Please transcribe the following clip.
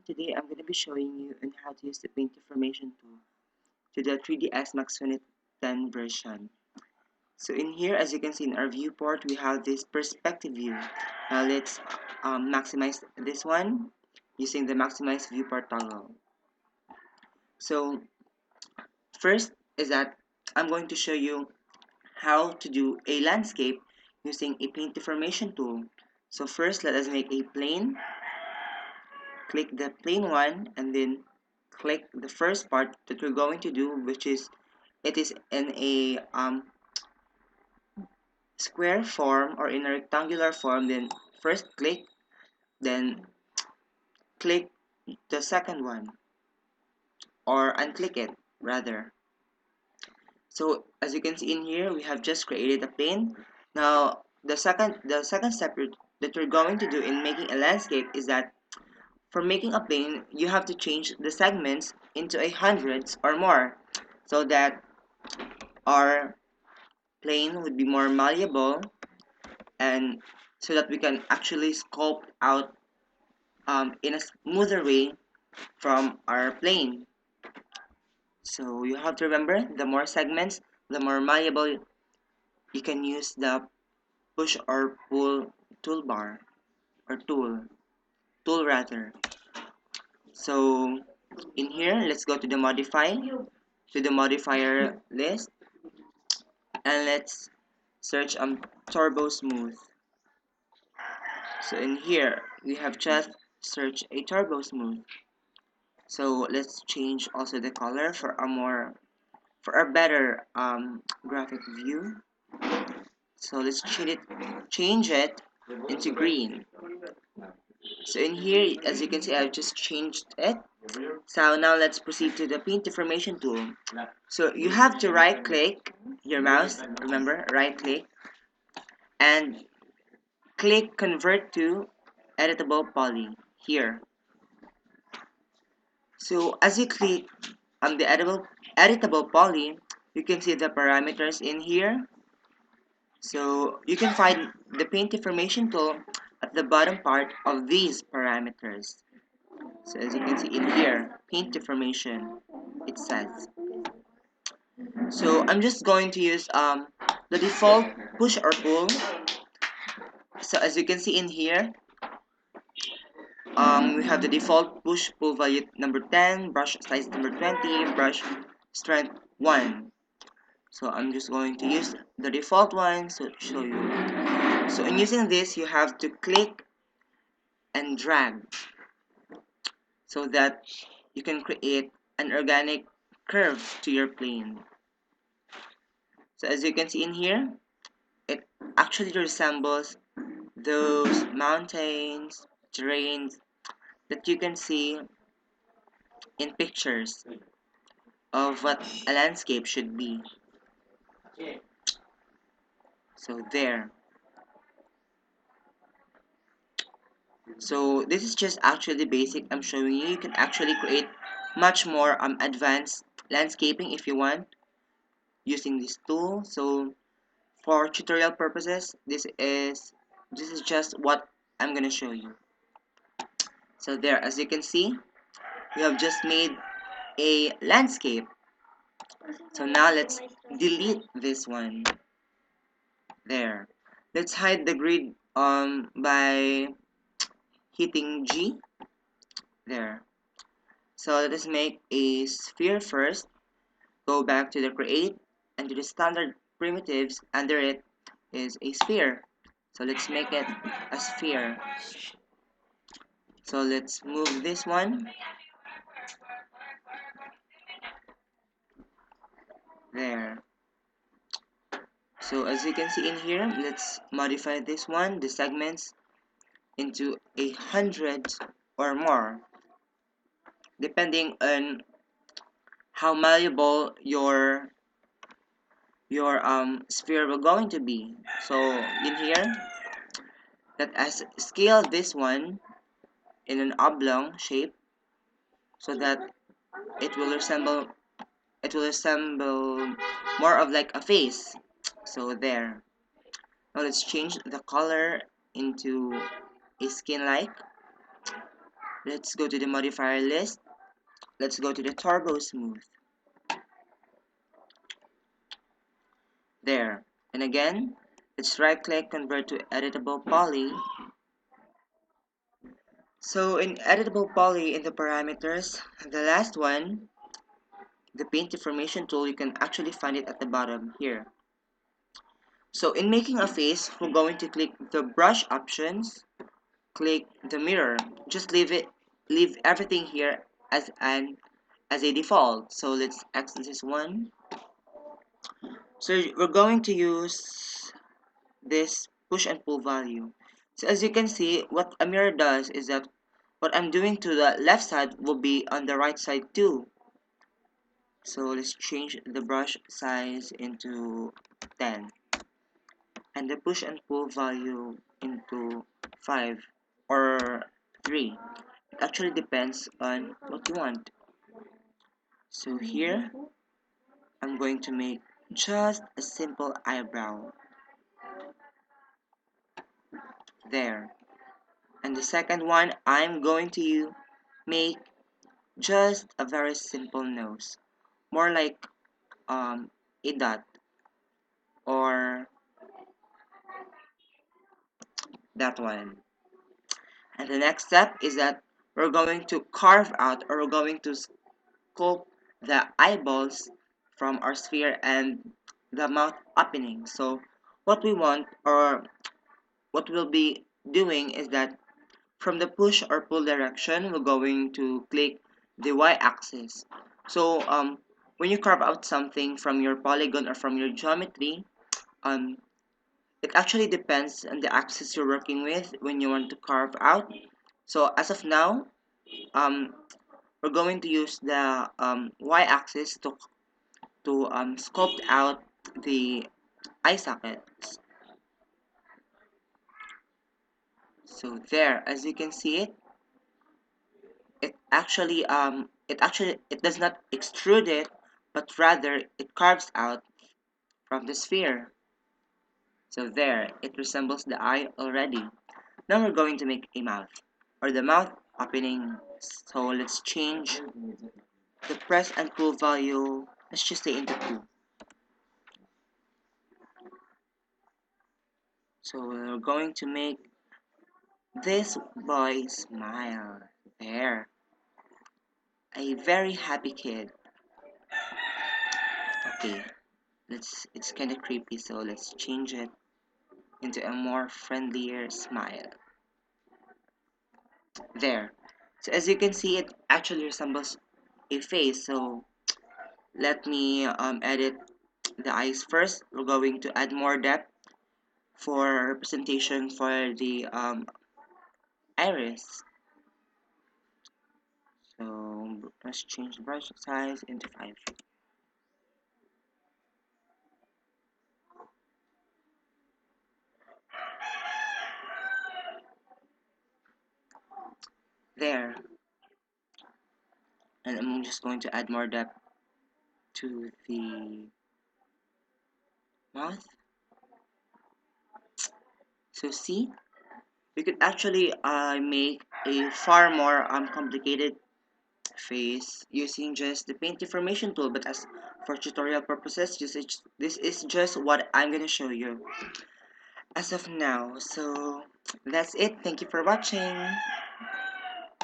today I'm going to be showing you on how to use the Paint Deformation tool to the 3ds Max 2010 version. So in here, as you can see in our viewport, we have this perspective view. Now let's maximize this one using the maximize viewport toggle. So first is that I'm going to show you how to do a landscape using a Paint Deformation tool. So first, let us make a plane. Click the plane one and then click the first part that we're going to do, which is it is in a square form or in a rectangular form. Then first click, then click the second one, or unclick it rather. So as you can see in here, we have just created a plane. Now the second step that we're going to do in making a landscape is that for making a plane, you have to change the segments into a hundreds or more so that our plane would be more malleable and so that we can actually sculpt out in a smoother way from our plane. So you have to remember, the more segments, the more malleable you can use the push or pull toolbar or tool rather. So in here, let's go to the modifier list, and let's search turbo smooth. So in here, we have just searched a turbo smooth. So let's change also the color for a better graphic view. So let's change it into green. So in here, as you can see, I've just changed it. So now let's proceed to the paint deformation tool. So you have to right click your mouse, remember, right click, and click convert to editable poly here. So as you click on the editable poly, you can see the parameters in here. So you can find the paint deformation tool at the bottom part of these parameters. So as you can see in here, paint deformation, it says. So I'm just going to use the default push or pull. So as you can see in here, we have the default push pull value number 10, brush size number 20, brush strength 1. So I'm just going to use the default one to show you. So in using this, you have to click and drag so that you can create an organic curve to your plane. So as you can see in here, it actually resembles those mountains, terrains that you can see in pictures of what a landscape should be. So there. So this is just actually basic I'm showing you. You can actually create much more advanced landscaping if you want using this tool. So for tutorial purposes, this is just what I'm gonna show you. So there, as you can see, we have just made a landscape. So now let's delete this one. There. Let's hide the grid by hitting G. There. So let us make a sphere first. Go back to the create and to the standard primitives. Under it is a sphere. So let's make it a sphere. So let's move this one. There. So as you can see in here, let's modify this one, the segments, into 100 or more, depending on how malleable your sphere will going to be. So in here, let us scale this one in an oblong shape so that it will resemble more of like a face. So there. Now let's change the color into a skin like. Let's go to the modifier list. Let's go to the turbo smooth. There. And again, let's right click, convert to editable poly. So in editable poly, in the parameters, the last one, the paint deformation tool, you can actually find it at the bottom here. So in making a face, we're going to click the brush options, click the mirror. Just leave everything here as a default. So let's exit this one. So we're going to use this push and pull value. So as you can see, what a mirror does is that what I'm doing to the left side will be on the right side too. So let's change the brush size into 10 and the push and pull value into 5 or 3. It actually depends on what you want. So here I'm going to make just a simple eyebrow there. And the second one, I'm going to make just a very simple nose, more like a dot or that one. And the next step is that we're going to carve out or we're going to sculpt the eyeballs from our sphere and the mouth opening. So what we want or what we'll be doing is that from the push or pull direction, we're going to click the y-axis. So when you carve out something from your polygon or from your geometry, um, it actually depends on the axis you're working with when you want to carve out. So as of now, um, we're going to use the y-axis to sculpt out the eye sockets. So there, as you can see it does not extrude it, but rather it carves out from the sphere. So there, it resembles the eye already. Now we're going to make a mouth, or the mouth opening. So let's change the press and pull value. Let's just say into 2. So we're going to make this boy smile. There. A very happy kid. Okay, it's kind of creepy, so let's change it into a more friendlier smile. There. So as you can see, it actually resembles a face. So let me edit the eyes first. We're going to add more depth for representation for the iris. So let's change the brush size into 5. There. And I'm just going to add more depth to the mouth. So see, we could actually make a far more complicated face using just the paint deformation tool, but as for tutorial purposes, this is just what I'm gonna show you as of now. So that's it. Thank you for watching.